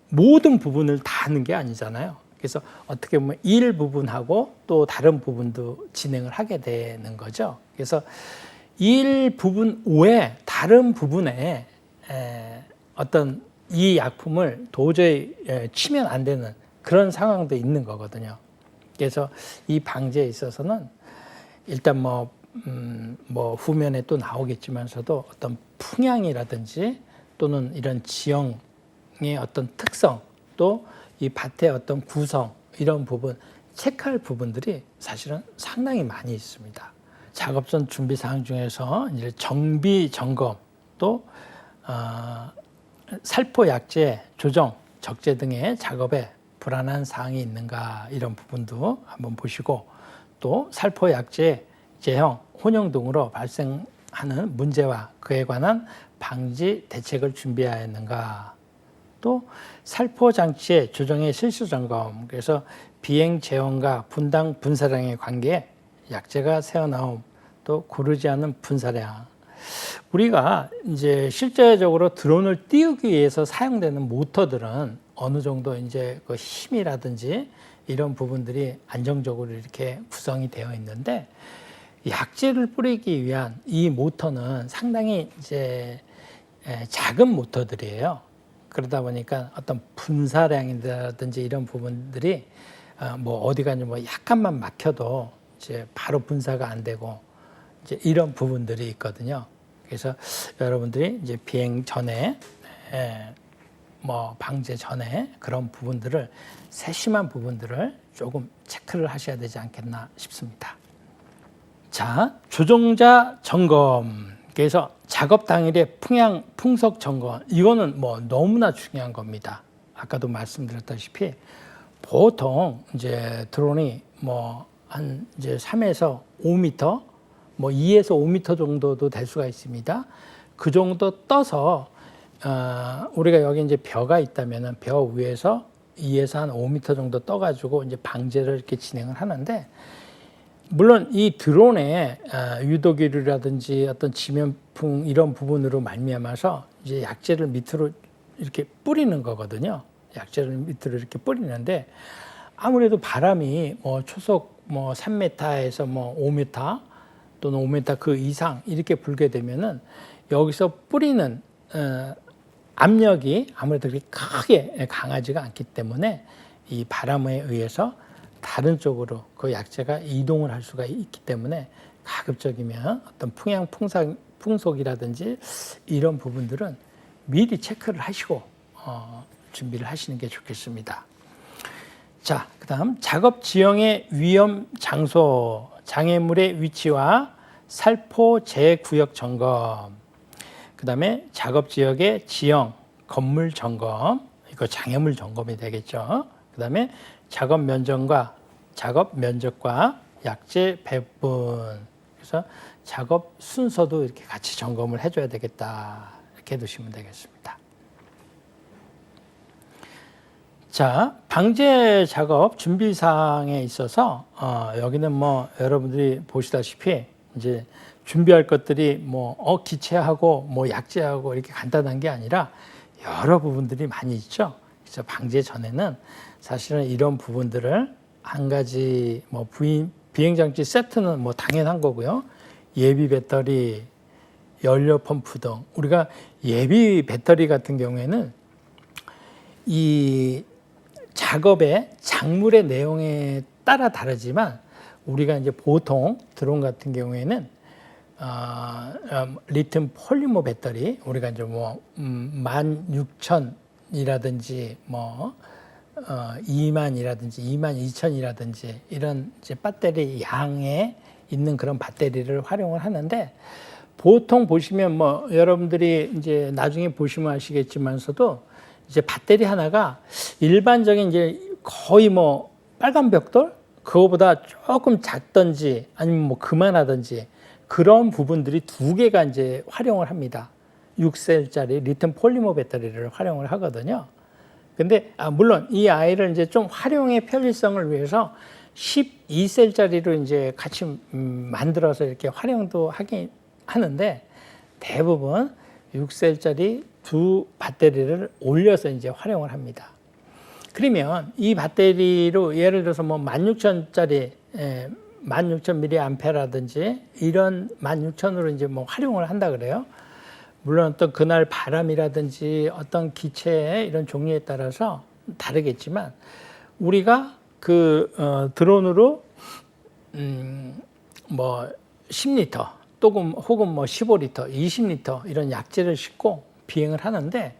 모든 부분을 다 하는 게 아니잖아요. 그래서 어떻게 보면 일부분하고 또 다른 부분도 진행을 하게 되는 거죠. 그래서 일부분 외에 다른 부분에 어떤 이 약품을 도저히 치면 안 되는 그런 상황도 있는 거거든요. 그래서 이 방제에 있어서는 일단 뭐 후면에 또 나오겠지만서도 어떤 풍향이라든지 또는 이런 지형의 어떤 특성 또 이 밭의 어떤 구성 이런 부분 체크할 부분들이 사실은 상당히 많이 있습니다. 작업전 준비 사항 중에서 이제 정비 점검 또 살포 약재 조정 적재 등의 작업에 불안한 사항이 있는가 이런 부분도 한번 보시고 또 살포 약재 제형 혼용 등으로 발생하는 문제와 그에 관한 방지 대책을 준비하였는가. 또 살포 장치의 조정의 실수 점검. 그래서 비행 재원과 분당 분사량의 관계에 약재가 새어나옴, 또 고르지 않은 분사량. 우리가 이제 실제적으로 드론을 띄우기 위해서 사용되는 모터들은 어느 정도 이제 그 힘이라든지 이런 부분들이 안정적으로 이렇게 구성이 되어 있는데 약재를 뿌리기 위한 이 모터는 상당히 이제 작은 모터들이에요. 그러다 보니까 어떤 분사량이라든지 이런 부분들이 뭐 어디가 뭐 약간만 막혀도 이제 바로 분사가 안 되고 이제 이런 부분들이 있거든요. 그래서 여러분들이 이제 비행 전에 뭐 방제 전에 그런 부분들을 세심한 부분들을 조금 체크를 하셔야 되지 않겠나 싶습니다. 자, 조종자 점검. 그래서 작업 당일의 풍향, 풍속 점검. 이거는 뭐 너무나 중요한 겁니다. 아까도 말씀드렸다시피 보통 이제 드론이 뭐 한 이제 3에서 5m, 뭐 2에서 5m 정도도 될 수가 있습니다. 그 정도 떠서 우리가 여기 이제 벼가 있다면은 벼 위에서 2에서 한 5m 정도 떠가지고 이제 방제를 이렇게 진행을 하는데 물론 이 드론의 유도기류라든지 어떤 지면풍 이런 부분으로 말미암아서 이제 약재를 밑으로 이렇게 뿌리는 거거든요. 약재를 밑으로 이렇게 뿌리는데 아무래도 바람이 뭐 초속 뭐 3m에서 뭐 5m 또는 5m 그 이상 이렇게 불게 되면은 여기서 뿌리는 압력이 아무래도 그렇게 크게 강하지가 않기 때문에 이 바람에 의해서 다른 쪽으로 그 약재가 이동을 할 수가 있기 때문에 가급적이면 어떤 풍속이라든지 이런 부분들은 미리 체크를 하시고 준비를 하시는 게 좋겠습니다. 자, 그다음 작업 지형의 위험 장소, 장애물의 위치와 살포 재구역 점검. 그다음에 작업 지역의 지형, 건물 점검, 이거 장애물 점검이 되겠죠. 그다음에 작업 면적과 약재 배분. 그래서 작업 순서도 이렇게 같이 점검을 해줘야 되겠다. 이렇게 두시면 되겠습니다. 자, 방제 작업 준비 사항에 있어서 여기는 뭐 여러분들이 보시다시피 이제 준비할 것들이 뭐 기체하고 뭐 약재하고 이렇게 간단한 게 아니라 여러 부분들이 많이 있죠. 그래서 방제 전에는 사실은 이런 부분들을 한 가지 뭐 비행장치 세트는 뭐 당연한 거고요. 예비 배터리, 연료 펌프 등 우리가 예비 배터리 같은 경우에는 이 작업의 작물의 내용에 따라 다르지만 우리가 이제 보통 드론 같은 경우에는 리튬 폴리머 배터리 우리가 이제 뭐 16,000이라든지 뭐 2만이라든지 22,000이라든지 이런 이제 배터리 양에 있는 그런 배터리를 활용을 하는데 보통 보시면 뭐 여러분들이 이제 나중에 보시면 아시겠지만서도 이제 배터리 하나가 일반적인 이제 거의 뭐 빨간 벽돌 그거보다 조금 작든지 아니면 뭐 그만하든지 그런 부분들이 두 개가 이제 활용을 합니다. 6셀짜리 리튬 폴리머 배터리를 활용을 하거든요. 근데 물론 이 아이를 이제 좀 활용의 편리성을 위해서 12셀짜리로 이제 같이 만들어서 이렇게 활용도 하긴 하는데 대부분 6셀짜리 두 배터리를 올려서 이제 활용을 합니다. 그러면 이 배터리로 예를 들어서 뭐 16,000짜리 16,000mAh라든지 이런 16,000으로 이제 뭐 활용을 한다 그래요. 물론 어떤 그날 바람이라든지 어떤 기체의 이런 종류에 따라서 다르겠지만 우리가 그 드론으로 뭐 10리터 혹은 뭐 15리터, 20리터 이런 약재를 싣고 비행을 하는데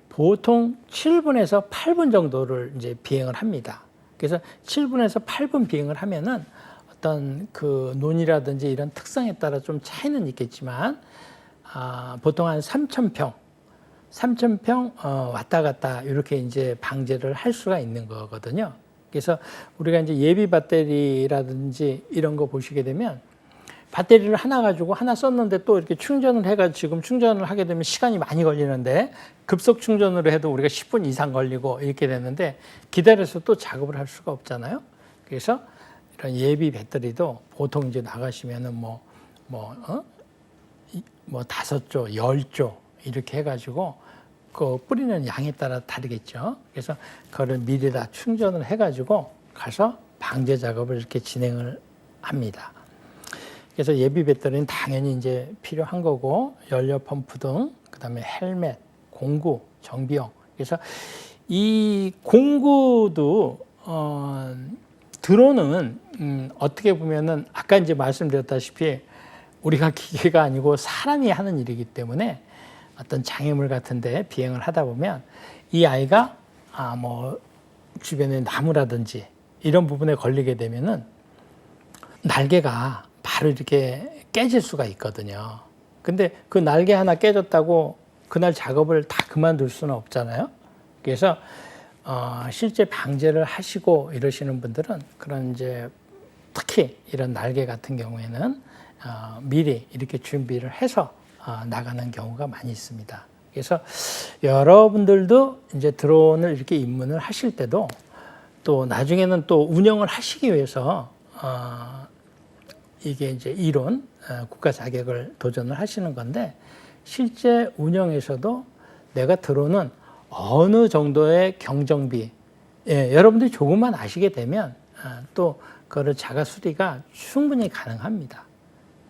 보통 7분에서 8분 정도를 이제 비행을 합니다. 그래서 7분에서 8분 비행을 하면은 어떤 그 논이라든지 이런 특성에 따라 좀 차이는 있겠지만 보통 한 3,000평 왔다 갔다 이렇게 이제 방제를 할 수가 있는 거거든요. 그래서 우리가 이제 예비 배터리라든지 이런 거 보시게 되면 배터리를 하나 가지고 하나 썼는데 또 이렇게 충전을 해가지고 지금 충전을 하게 되면 시간이 많이 걸리는데 급속 충전으로 해도 우리가 10분 이상 걸리고 이렇게 되는데 기다려서 또 작업을 할 수가 없잖아요. 그래서 이런 예비 배터리도 보통 이제 나가시면은 뭐 5조, 10조 이렇게 해가지고 그 뿌리는 양에 따라 다르겠죠. 그래서 그거를 미리 다 충전을 해가지고 가서 방제 작업을 이렇게 진행을 합니다. 그래서 예비 배터리는 당연히 이제 필요한 거고 연료 펌프 등 그다음에 헬멧, 공구, 정비용. 그래서 이 공구도 드론은 어떻게 보면은 아까 이제 말씀드렸다시피 우리가 기계가 아니고 사람이 하는 일이기 때문에 어떤 장애물 같은데 비행을 하다 보면 이 아이가 뭐 주변에 나무라든지 이런 부분에 걸리게 되면은 날개가 바로 이렇게 깨질 수가 있거든요. 근데 그 날개 하나 깨졌다고 그날 작업을 다 그만둘 수는 없잖아요. 그래서 실제 방제를 하시고 이러시는 분들은 그런 이제 특히 이런 날개 같은 경우에는 미리 이렇게 준비를 해서 나가는 경우가 많이 있습니다. 그래서 여러분들도 이제 드론을 이렇게 입문을 하실 때도 또 나중에는 또 운영을 하시기 위해서 이게 이제 이론 국가 자격을 도전을 하시는 건데 실제 운영에서도 내가 드론은 어느 정도의 경정비 여러분들이 조금만 아시게 되면 또 그거를 자가 수리가 충분히 가능합니다.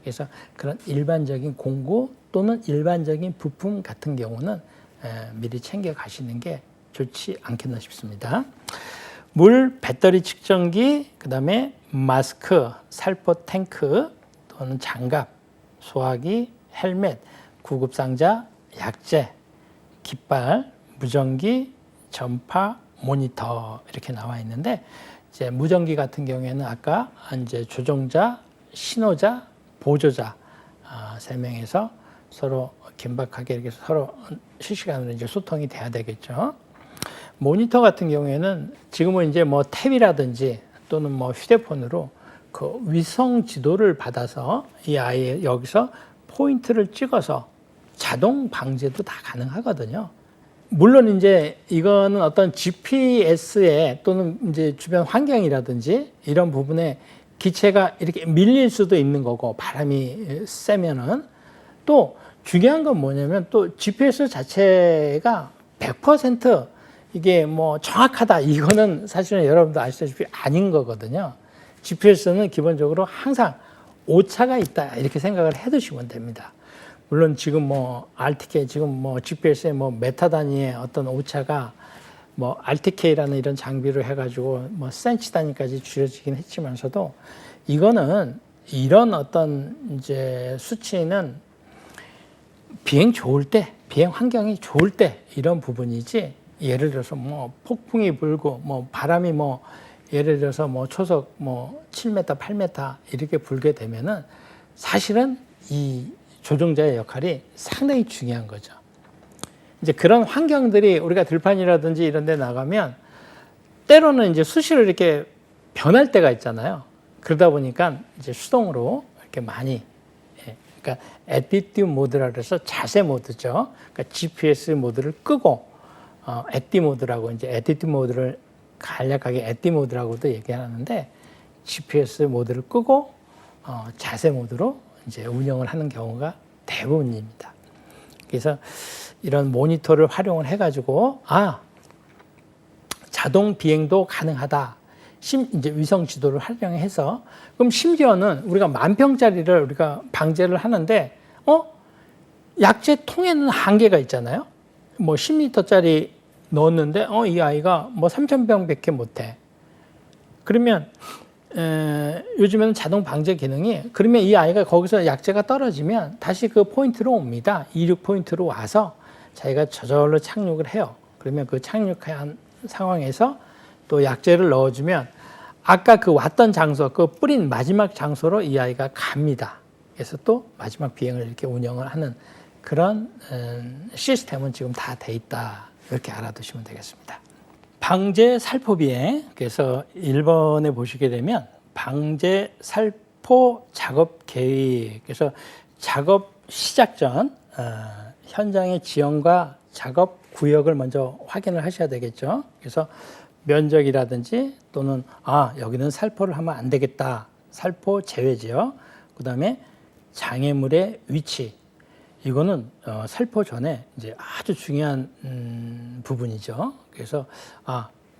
그래서 그런 일반적인 공구 또는 일반적인 부품 같은 경우는 미리 챙겨 가시는 게 좋지 않겠나 싶습니다. 물, 배터리 측정기, 그 다음에 마스크, 살포 탱크 또는 장갑, 소화기, 헬멧, 구급상자, 약재, 깃발, 무전기, 전파, 모니터 이렇게 나와 있는데 이제 무전기 같은 경우에는 아까 이제 조종자, 신호자, 보조자 세 명에서 서로 긴박하게 이렇게 서로 실시간으로 이제 소통이 돼야 되겠죠. 모니터 같은 경우에는 지금은 이제 뭐 탭이라든지 또는 뭐 휴대폰으로 그 위성 지도를 받아서 이 아이의 여기서 포인트를 찍어서 자동 방제도 다 가능하거든요. 물론 이제 이거는 어떤 GPS에 또는 이제 주변 환경이라든지 이런 부분에 기체가 이렇게 밀릴 수도 있는 거고 바람이 세면은 또 중요한 건 뭐냐면 또 GPS 자체가 100% 이게 뭐 정확하다 이거는 사실은 여러분도 아시다시피 아닌 거거든요. GPS는 기본적으로 항상 오차가 있다 이렇게 생각을 해 두시면 됩니다. 물론 지금 뭐 RTK 지금 뭐 GPS의 뭐 메타 단위의 어떤 오차가 뭐 RTK라는 이런 장비로 해가지고 뭐 센치 단위까지 줄여지긴 했지만서도 이거는 이런 어떤 이제 수치는 비행 좋을 때, 비행 환경이 좋을 때 이런 부분이지 예를 들어서 뭐 폭풍이 불고 뭐 바람이 뭐 예를 들어서 뭐 초속 뭐 7m, 8m 이렇게 불게 되면은 사실은 이 조종자의 역할이 상당히 중요한 거죠. 이제 그런 환경들이 우리가 들판이라든지 이런 데 나가면 때로는 이제 수시로 이렇게 변할 때가 있잖아요. 그러다 보니까 이제 수동으로 이렇게 많이 그러니까 애티튜드 모드라 그래서 자세 모드죠. 그러니까 GPS 모드를 끄고 애티 모드라고 이제 애티튜드 모드를 간략하게 애티 모드라고도 얘기하는데 GPS 모드를 끄고 자세 모드로 이제 운영을 하는 경우가 대부분입니다. 그래서 이런 모니터를 활용을 해가지고 자동 비행도 가능하다. 이제 위성 지도를 활용해서 그럼 심지어는 우리가 10,000평짜리를 우리가 방제를 하는데 약재 통에는 한계가 있잖아요. 뭐 10리터짜리 넣었는데 이 아이가 뭐 3,000병밖에 못해. 그러면 요즘에는 자동 방제 기능이 그러면 이 아이가 거기서 약재가 떨어지면 다시 그 포인트로 옵니다. 이륙 포인트로 와서 자기가 저절로 착륙을 해요. 그러면 그 착륙한 상황에서 또 약재를 넣어주면 아까 그 왔던 장소, 그 뿌린 마지막 장소로 이 아이가 갑니다. 그래서 또 마지막 비행을 이렇게 운영을 하는 그런 시스템은 지금 다 돼 있다. 이렇게 알아두시면 되겠습니다. 방제 살포 비행. 그래서 1번에 보시게 되면 방제 살포 작업 계획. 그래서 작업 시작 전 현장의 지형과 작업 구역을 먼저 확인을 하셔야 되겠죠. 그래서 면적이라든지 또는 여기는 살포를 하면 안 되겠다. 살포 제외 지역. 그다음에 장애물의 위치. 이거는 살포 전에 이제 아주 중요한 부분이죠. 그래서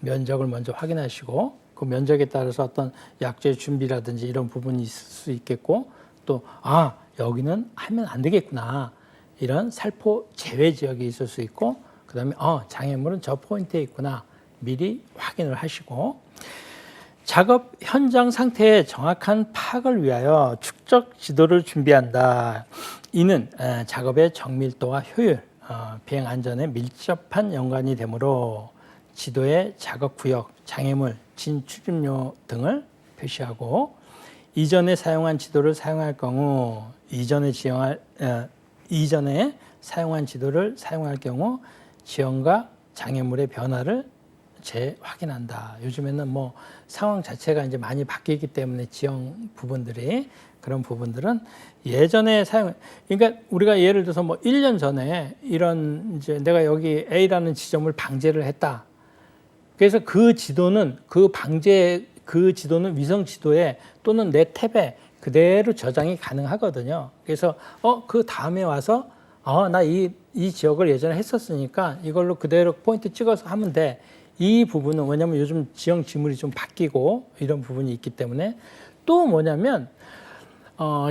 면적을 먼저 확인하시고 그 면적에 따라서 어떤 약재 준비라든지 이런 부분이 있을 수 있겠고 또 여기는 하면 안 되겠구나. 이런 살포 제외 지역이 있을 수 있고 그다음에 장애물은 저 포인트에 있구나. 미리 확인을 하시고 작업 현장 상태의 정확한 파악을 위하여 축적 지도를 준비한다. 이는 작업의 정밀도와 효율, 비행 안전에 밀접한 연관이 되므로 지도의 작업 구역, 장애물, 진출입로 등을 표시하고 이전에 사용한 지도를 사용할 경우 이전에 사용한 지도를 사용할 경우 지형과 장애물의 변화를 재확인한다. 요즘에는 뭐 상황 자체가 이제 많이 바뀌기 때문에 지형 부분들이 그런 부분들은 예전에 그러니까 우리가 예를 들어서 뭐 1년 전에 이런 이제 내가 여기 A라는 지점을 방제를 했다. 그래서 그 지도는 그 지도는 위성 지도에 또는 내 탭에 그대로 저장이 가능하거든요. 그래서 그 다음에 와서 나 이 지역을 예전에 했었으니까 이걸로 그대로 포인트 찍어서 하면 돼. 이 부분은 왜냐하면 요즘 지형 지물이 좀 바뀌고 이런 부분이 있기 때문에 또 뭐냐면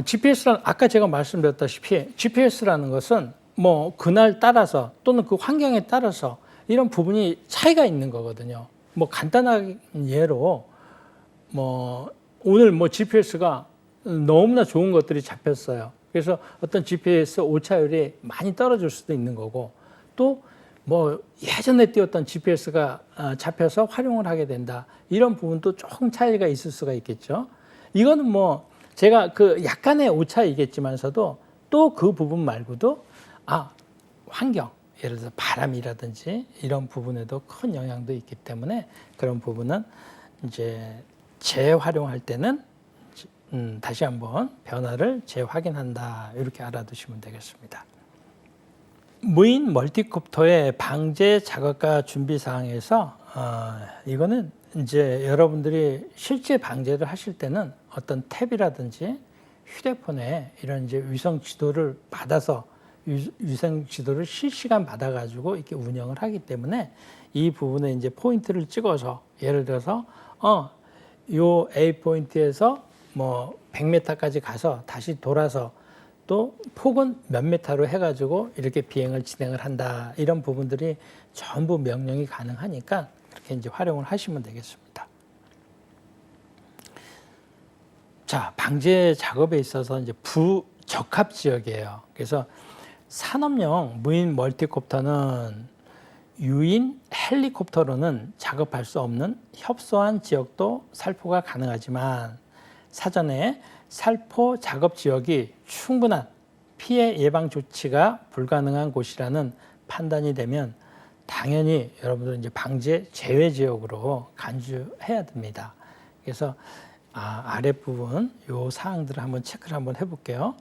GPS란 아까 제가 말씀드렸다시피 GPS라는 것은 뭐 그날 따라서 또는 그 환경에 따라서 이런 부분이 차이가 있는 거거든요. 뭐 간단한 예로 뭐 오늘 뭐 GPS가 너무나 좋은 것들이 잡혔어요. 그래서 어떤 GPS 오차율이 많이 떨어질 수도 있는 거고 또 뭐 예전에 띄웠던 GPS가 잡혀서 활용을 하게 된다. 이런 부분도 조금 차이가 있을 수가 있겠죠. 이거는 뭐 제가 그 약간의 오차이겠지만서도 또 그 부분 말고도 환경, 예를 들어서 바람이라든지 이런 부분에도 큰 영향도 있기 때문에 그런 부분은 이제 재활용할 때는 다시 한번 변화를 재확인한다. 이렇게 알아두시면 되겠습니다. 무인 멀티콥터의 방제 작업과 준비 사항에서 이거는 이제 여러분들이 실제 방제를 하실 때는 어떤 탭이라든지 휴대폰에 이런 이제 위성 지도를 받아서 위성 지도를 실시간 받아가지고 이렇게 운영을 하기 때문에 이 부분에 이제 포인트를 찍어서 예를 들어서 요 A 포인트에서 뭐 100m까지 가서 다시 돌아서 또 폭은 몇 메타로 해가지고 이렇게 비행을 진행을 한다. 이런 부분들이 전부 명령이 가능하니까 그렇게 이제 활용을 하시면 되겠습니다. 자, 방제 작업에 있어서 이제 부적합 지역이에요. 그래서 산업용 무인 멀티콥터는 유인 헬리콥터로는 작업할 수 없는 협소한 지역도 살포가 가능하지만 사전에 살포 작업 지역이 충분한 피해 예방 조치가 불가능한 곳이라는 판단이 되면 당연히 여러분들 이제 방제 제외 지역으로 간주해야 됩니다. 그래서 아랫부분 요 사항들을 한번 체크를 한번 해볼게요.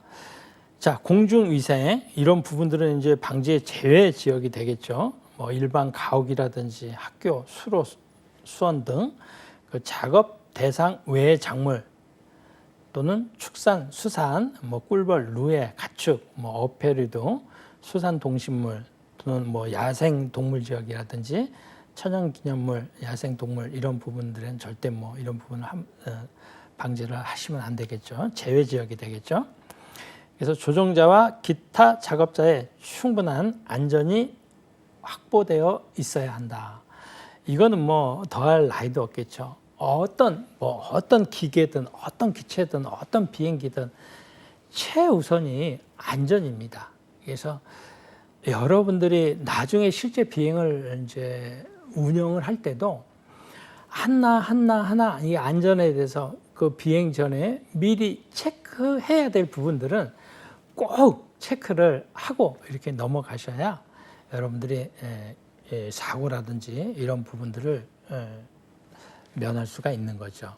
자, 공중위생 이런 부분들은 이제 방제 제외 지역이 되겠죠. 뭐 일반 가옥이라든지 학교, 수로, 수원 등 그 작업 대상 외의 작물 또는 축산, 수산, 뭐 꿀벌, 루에, 가축, 뭐 어패류 등 수산 동식물 또는 뭐 야생 동물 지역이라든지 천연기념물, 야생 동물 이런 부분들은 절대 뭐 이런 부분을 방제를 하시면 안 되겠죠. 제외 지역이 되겠죠. 그래서 조종자와 기타 작업자의 충분한 안전이 확보되어 있어야 한다. 이거는 뭐 더할 나위도 없겠죠. 어떤 기계든 어떤 기체든 어떤 비행기든 최우선이 안전입니다. 그래서 여러분들이 나중에 실제 비행을 이제 운영을 할 때도 하나 이 안전에 대해서 그 비행 전에 미리 체크해야 될 부분들은 꼭 체크를 하고 이렇게 넘어가셔야 여러분들이 사고라든지 이런 부분들을 면할 수가 있는 거죠.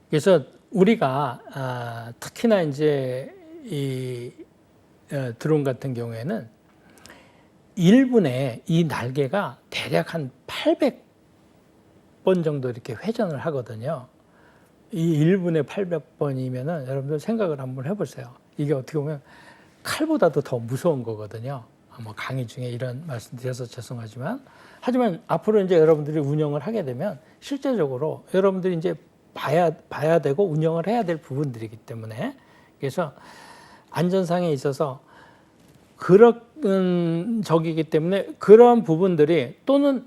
그래서 우리가 특히나 이제 이 드론 같은 경우에는 1분에 이 날개가 대략 한 800번 정도 이렇게 회전을 하거든요. 이 1분에 800번이면은 여러분들 생각을 한번 해보세요. 이게 어떻게 보면 칼보다도 더 무서운 거거든요. 뭐 강의 중에 이런 말씀 드려서 죄송하지만 하지만 앞으로 이제 여러분들이 운영을 하게 되면 실제적으로 여러분들이 이제 봐야 되고 운영을 해야 될 부분들이기 때문에 그래서 안전상에 있어서 그런 적이기 때문에 그런 부분들이 또는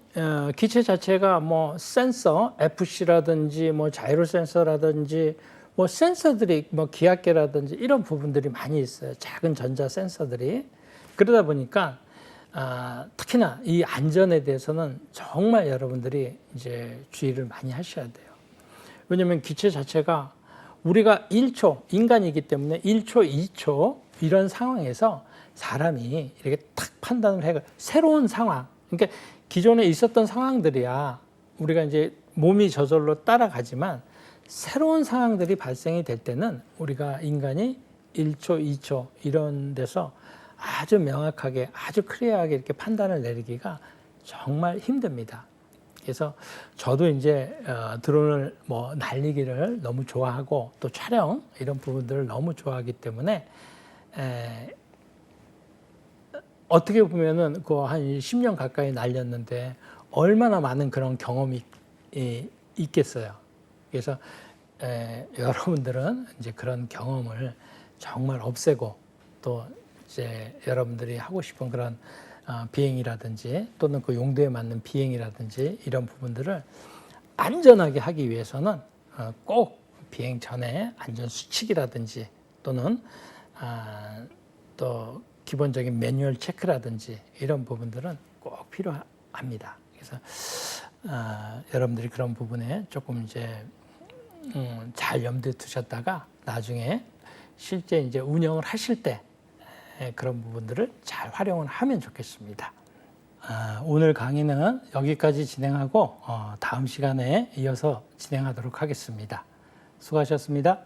기체 자체가 뭐 센서 FC라든지 뭐 자이로 센서라든지 뭐 센서들이 뭐 기압계라든지 이런 부분들이 많이 있어요. 작은 전자 센서들이. 그러다 보니까 특히나 이 안전에 대해서는 정말 여러분들이 이제 주의를 많이 하셔야 돼요. 왜냐하면 기체 자체가 우리가 1초, 인간이기 때문에 1초, 2초 이런 상황에서 사람이 이렇게 탁 판단을 해가 새로운 상황, 그러니까 기존에 있었던 상황들이야 우리가 이제 몸이 저절로 따라가지만 새로운 상황들이 발생이 될 때는 우리가 인간이 1초, 2초 이런 데서 아주 명확하게 아주 클리어하게 이렇게 판단을 내리기가 정말 힘듭니다. 그래서 저도 이제 드론을 뭐 날리기를 너무 좋아하고 또 촬영 이런 부분들을 너무 좋아하기 때문에 어떻게 보면은 그 한 10년 가까이 날렸는데 얼마나 많은 그런 경험이 있겠어요. 그래서 여러분들은 이제 그런 경험을 정말 없애고 또 이제 여러분들이 하고 싶은 그런 비행이라든지 또는 그 용도에 맞는 비행이라든지 이런 부분들을 안전하게 하기 위해서는 꼭 비행 전에 안전 수칙이라든지 또는 또 기본적인 매뉴얼 체크라든지 이런 부분들은 꼭 필요합니다. 그래서 여러분들이 그런 부분에 조금 이제 잘 염두에 두셨다가 나중에 실제 이제 운영을 하실 때 그런 부분들을 잘 활용을 하면 좋겠습니다. 오늘 강의는 여기까지 진행하고 다음 시간에 이어서 진행하도록 하겠습니다. 수고하셨습니다.